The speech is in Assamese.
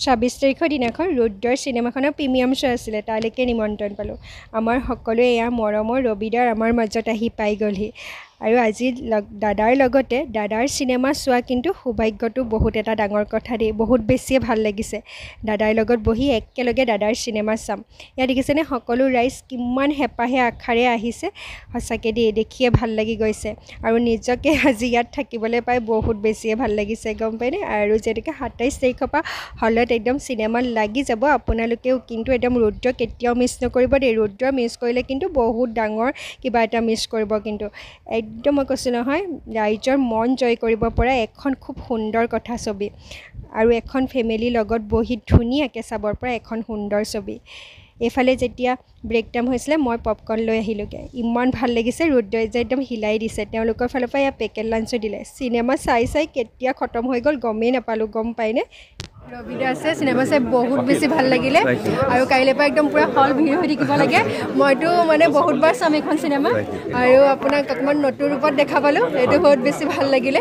26 তাৰিখৰ দিনাখন ৰুদ্ৰৰ চিনেমাখনৰ প্ৰিমিয়াম শ্ব' আছিলে তালৈকে নিমন্ত্ৰণ পালোঁ আমাৰ সকলোৱে এয়া মৰমৰ ৰবিদাৰ আমাৰ মাজত আহি পাই গ'লহি আৰু আজি দাদাৰ লগতে দাদাৰ চিনেমা চোৱা কিন্তু সৌভাগ্যটো বহুত এটা ডাঙৰ কথা দেই বহুত বেছিয়ে ভাল লাগিছে দাদাৰ লগত বহি একেলগে দাদাৰ চিনেমা চাম ইয়াত দেখিছেনে সকলো ৰাইজ কিমান হেঁপাহে আশাৰে আহিছে সঁচাকৈ দেই দেখিয়ে ভাল লাগি গৈছে আৰু নিজকে আজি ইয়াত থাকিবলৈ পাই বহুত বেছিয়ে ভাল লাগিছে গম পায়নে আৰু যেনেকৈ 27 তাৰিখৰ পৰা হলত একদম চিনেমা লাগি যাব আপোনালোকেও কিন্তু একদম ৰুদ্ৰ কেতিয়াও মিছ নকৰিব দেই ৰুদ্ৰ মিছ কৰিলে কিন্তু বহুত ডাঙৰ কিবা এটা মিছ কৰিব কিন্তু একদম মই কৈছোঁ নহয় ৰাইজৰ মন জয় কৰিব পৰা এখন খুব সুন্দৰ কথা ছবি আৰু এখন ফেমিলিৰ লগত বহি ধুনীয়াকৈ চাবৰ পৰা এখন সুন্দৰ ছবি এইফালে যেতিয়া ব্ৰেক টাইম হৈছিলে মই পপকৰ্ন লৈ আহিলোঁগৈ ইমান ভাল লাগিছে ৰুদ্ৰই যে একদম হিলাই দিছে তেওঁলোকৰ ফালৰ পৰা ইয়াত পেকেট লাঞ্চো দিলে চিনেমা চাই কেতিয়া খতম হৈ গ'ল গমেই নাপালোঁ গম পায়নে ৰবিদা আছে চিনেমা চাই বহুত বেছি ভাল লাগিলে আৰু কাইলৈৰ পৰা একদম পুৰা হল ভিৰ হৈ থাকিব লাগে মইতো মানে বহুতবাৰ চাম এখন চিনেমা আৰু আপোনাক অকণমান নতুন ৰূপত দেখা পালোঁ এইটো বহুত বেছি ভাল লাগিলে